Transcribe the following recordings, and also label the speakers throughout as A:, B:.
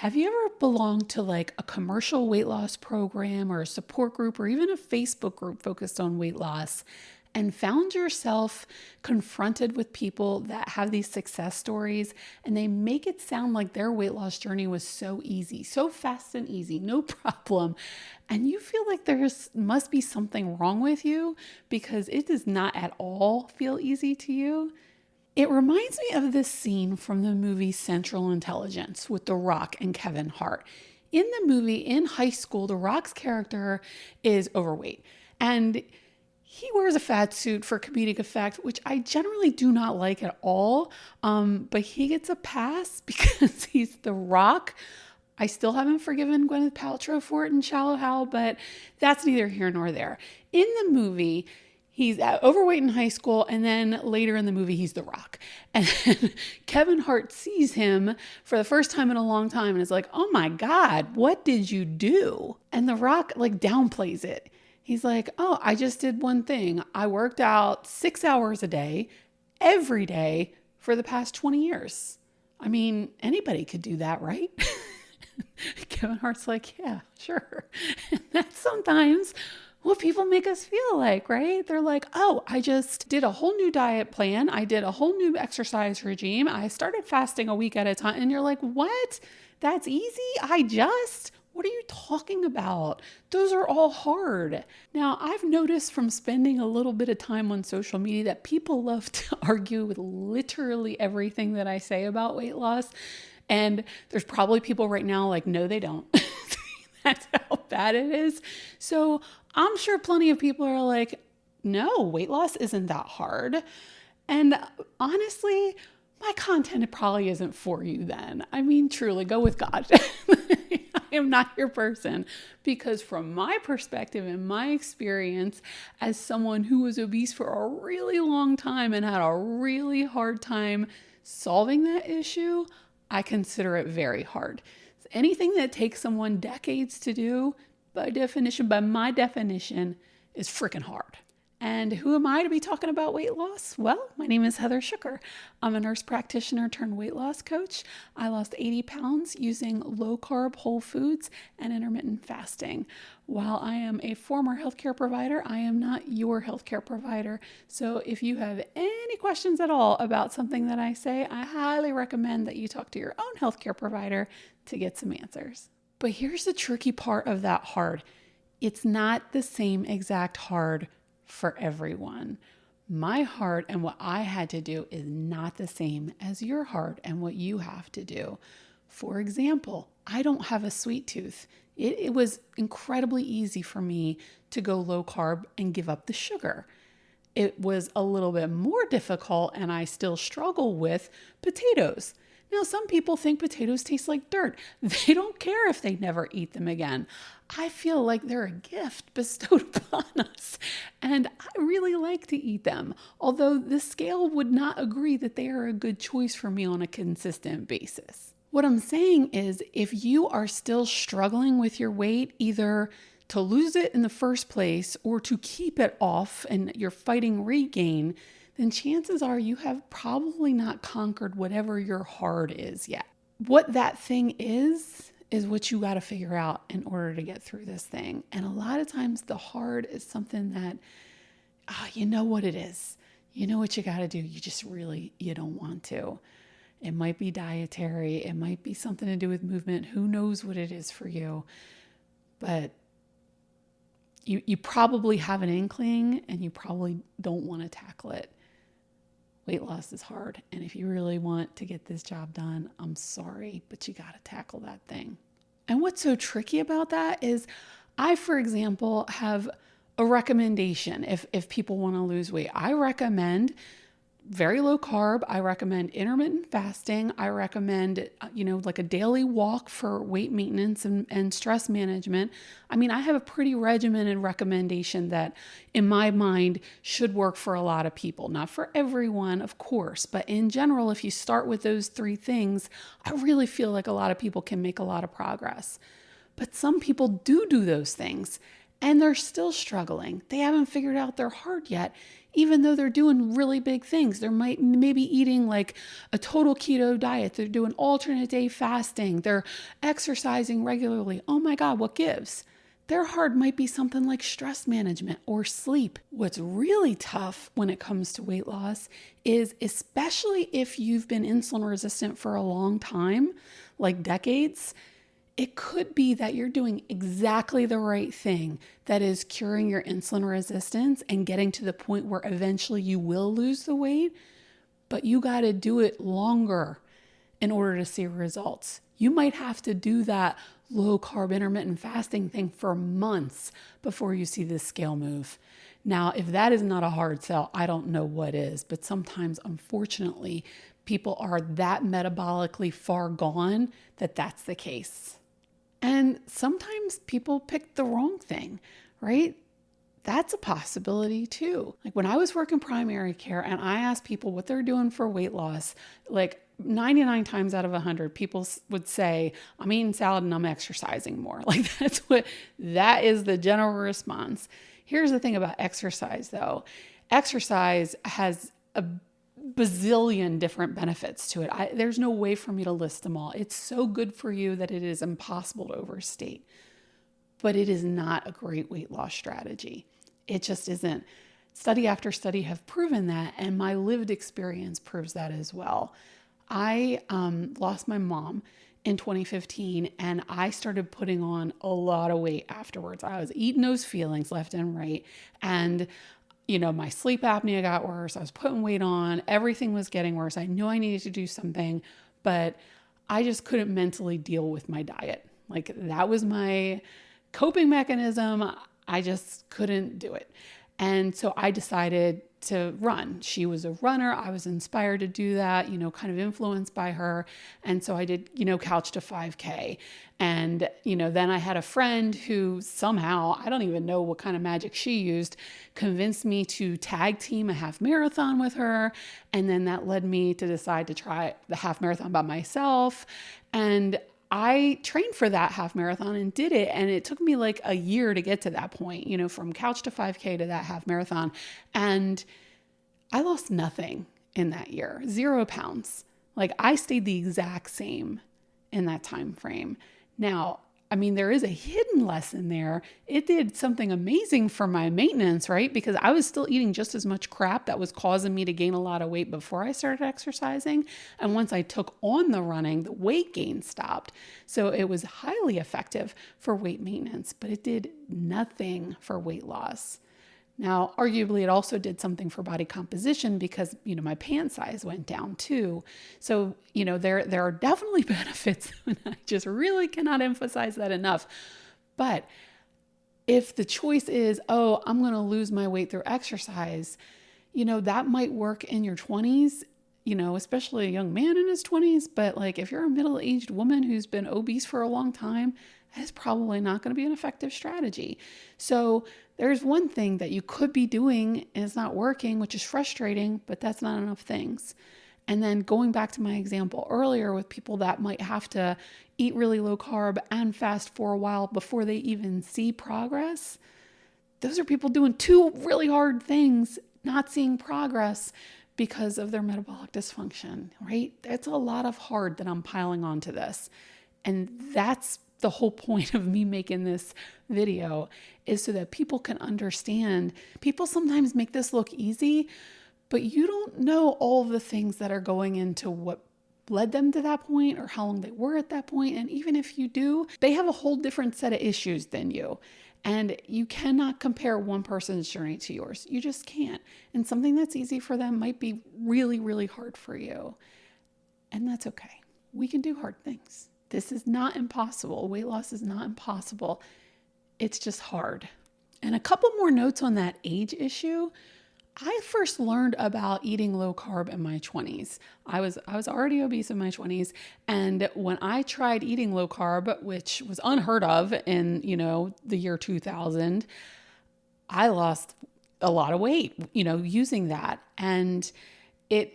A: Have you ever belonged to like a commercial weight loss program or a support group or even a Facebook group focused on weight loss and found yourself confronted with people that have these success stories and they make it sound like their weight loss journey was so easy, so fast and easy, no problem. And you feel like must be something wrong with you because it does not at all feel easy to you? It reminds me of this scene from the movie Central Intelligence with The Rock and Kevin Hart. In the movie, in high school, The Rock's character is overweight and he wears a fat suit for comedic effect, which I generally do not like at all. But he gets a pass because he's The Rock. I still haven't forgiven Gwyneth Paltrow for it in Shallow Hal, but that's neither here nor there. In the movie, he's overweight in high school, and then later in the movie, he's The Rock. And Kevin Hart sees him for the first time in a long time and is like, oh my God, what did you do? And The Rock like downplays it. He's like, oh, I just did one thing. I worked out 6 hours a day, every day for the past 20 years. I mean, anybody could do that, right? Kevin Hart's like, yeah, sure. And that's sometimes what people make us feel like, right? They're like, oh, I just did a whole new diet plan. I did a whole new exercise regime. I started fasting a week at a time. And you're like, what? That's easy? What are you talking about? Those are all hard. Now, I've noticed from spending a little bit of time on social media that people love to argue with literally everything that I say about weight loss. And there's probably people right now like, no, they don't. That's how bad it is. So I'm sure plenty of people are like, no, weight loss isn't that hard. And honestly, my content probably isn't for you then. I mean, truly, go with God. I am not your person because from my perspective and my experience as someone who was obese for a really long time and had a really hard time solving that issue, I consider it very hard. Anything that takes someone decades to do, by my definition, is freaking hard. And who am I to be talking about weight loss? Well, my name is Heather Schucker. I'm a nurse practitioner turned weight loss coach. I lost 80 pounds using low carb whole foods and intermittent fasting. While I am a former healthcare provider, I am not your healthcare provider. So if you have any questions at all about something that I say, I highly recommend that you talk to your own healthcare provider to get some answers. But here's the tricky part of that hard. It's not the same exact hard for everyone. My hard and what I had to do is not the same as your hard and what you have to do. For example, I don't have a sweet tooth. It was incredibly easy for me to go low carb and give up the sugar. It was a little bit more difficult, and I still struggle with potatoes. Now, some people think potatoes taste like dirt. They don't care if they never eat them again. I feel like they're a gift bestowed upon us, and I really like to eat them, although the scale would not agree that they are a good choice for me on a consistent basis. What I'm saying is, if you are still struggling with your weight, either to lose it in the first place or to keep it off and you're fighting regain, then chances are you have probably not conquered whatever your hard is yet. What that thing is what you got to figure out in order to get through this thing. And a lot of times the hard is something that, you know what it is. You know what you got to do. You don't want to. It might be dietary. It might be something to do with movement. Who knows what it is for you? But you probably have an inkling and you probably don't want to tackle it. Weight loss is hard. And if you really want to get this job done, I'm sorry, but you got to tackle that thing. And what's so tricky about that is I, for example, have a recommendation if people want to lose weight. I recommend very low carb. I recommend intermittent fasting. I recommend, like a daily walk for weight maintenance and stress management. I mean, I have a pretty regimented recommendation that in my mind should work for a lot of people. Not for everyone, of course, but in general, if you start with those three things, I really feel like a lot of people can make a lot of progress. But some people do those things and they're still struggling. They haven't figured out their heart yet, even though they're doing really big things. They're maybe eating like a total keto diet. They're doing alternate day fasting. They're exercising regularly. Oh my God, what gives? Their heart might be something like stress management or sleep. What's really tough when it comes to weight loss is, especially if you've been insulin resistant for a long time, like decades, it could be that you're doing exactly the right thing, that is curing your insulin resistance and getting to the point where eventually you will lose the weight, but you got to do it longer in order to see results. You might have to do that low carb intermittent fasting thing for months before you see this scale move. Now, if that is not a hard sell, I don't know what is, but sometimes, unfortunately, people are that metabolically far gone that that's the case. And sometimes people pick the wrong thing, right? That's a possibility too. Like when I was working primary care and I asked people what they're doing for weight loss, like 99 times out of 100, people would say, I'm eating salad and I'm exercising more. Like that is the general response. Here's the thing about exercise though. Exercise has a bazillion different benefits to it. There's no way for me to list them all. It's so good for you that it is impossible to overstate. But it is not a great weight loss strategy. It just isn't. Study after study have proven that, and my lived experience proves that as well. I lost my mom in 2015, and I started putting on a lot of weight afterwards. I was eating those feelings left and right, and my sleep apnea got worse. I was putting weight on. Everything was getting worse. I knew I needed to do something, but I just couldn't mentally deal with my diet. Like that was my coping mechanism. I just couldn't do it. And so I decided to run. She was a runner. I was inspired to do that, kind of influenced by her. And so I did, couch to 5K. And, then I had a friend who somehow, I don't even know what kind of magic she used, convinced me to tag team a half marathon with her. And then that led me to decide to try the half marathon by myself. And I trained for that half marathon and did it. And it took me like a year to get to that point, from couch to 5K to that half marathon. And I lost nothing in that year, 0 pounds. Like I stayed the exact same in that time frame. Now, there is a hidden lesson there. It did something amazing for my maintenance, right? Because I was still eating just as much crap that was causing me to gain a lot of weight before I started exercising. And once I took on the running, the weight gain stopped. So it was highly effective for weight maintenance, but it did nothing for weight loss. Now, arguably, it also did something for body composition because, my pant size went down too. So, there are definitely benefits, and I just really cannot emphasize that enough. But if the choice is, I'm going to lose my weight through exercise, that might work in your 20s, especially a young man in his 20s. But like if you're a middle-aged woman who's been obese for a long time, that is probably not going to be an effective strategy. So there's one thing that you could be doing and it's not working, which is frustrating, but that's not enough things. And then going back to my example earlier with people that might have to eat really low carb and fast for a while before they even see progress, those are people doing 2 really hard things, not seeing progress because of their metabolic dysfunction, right? That's a lot of hard that I'm piling onto this. And that's the whole point of me making this video, is so that people can understand. People sometimes make this look easy, but you don't know all the things that are going into what led them to that point or how long they were at that point. And even if you do, they have a whole different set of issues than you. And you cannot compare one person's journey to yours. You just can't. And something that's easy for them might be really, really hard for you. And that's okay. We can do hard things. This is not impossible. Weight loss is not impossible. It's just hard. And a couple more notes on that age issue. I first learned about eating low carb in my 20s. I was already obese in my 20s. And when I tried eating low carb, which was unheard of in, the year 2000, I lost a lot of weight, using that. And it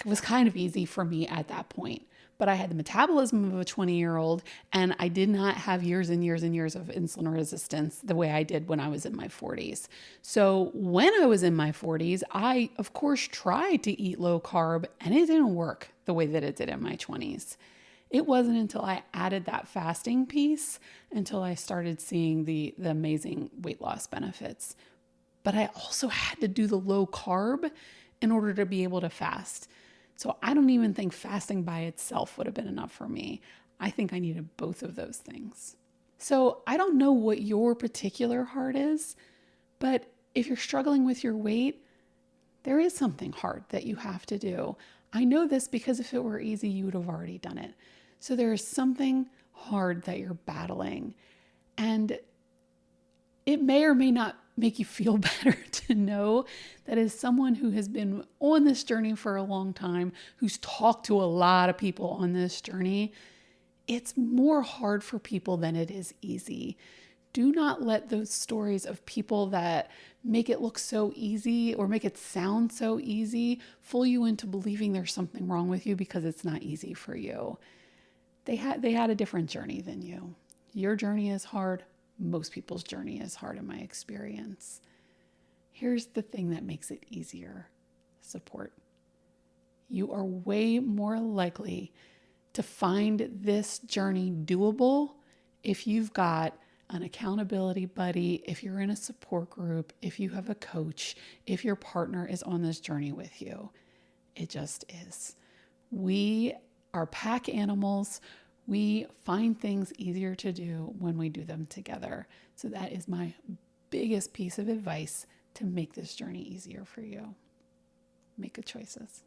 A: was kind of easy for me at that point. but I had the metabolism of a 20-year-old, and I did not have years and years and years of insulin resistance the way I did when I was in my 40s. So when I was in my 40s, I, of course, tried to eat low carb, and it didn't work the way that it did in my 20s. It wasn't until I added that fasting piece until I started seeing the amazing weight loss benefits. But I also had to do the low carb in order to be able to fast. So I don't even think fasting by itself would have been enough for me. I think I needed both of those things. So I don't know what your particular heart is, but if you're struggling with your weight, there is something hard that you have to do. I know this because if it were easy, you would have already done it. So there is something hard that you're battling, and it may or may not make you feel better to know that as someone who has been on this journey for a long time, who's talked to a lot of people on this journey, it's more hard for people than it is easy. Do not let those stories of people that make it look so easy or make it sound so easy fool you into believing there's something wrong with you because it's not easy for you. They had a different journey than you. Your journey is hard. Most people's journey is hard in my experience. Here's the thing that makes it easier: support. You are way more likely to find this journey doable if you've got an accountability buddy, if you're in a support group, if you have a coach, if your partner is on this journey with you. It just is. We are pack animals. We find things easier to do when we do them together. So that is my biggest piece of advice to make this journey easier for you. Make good choices.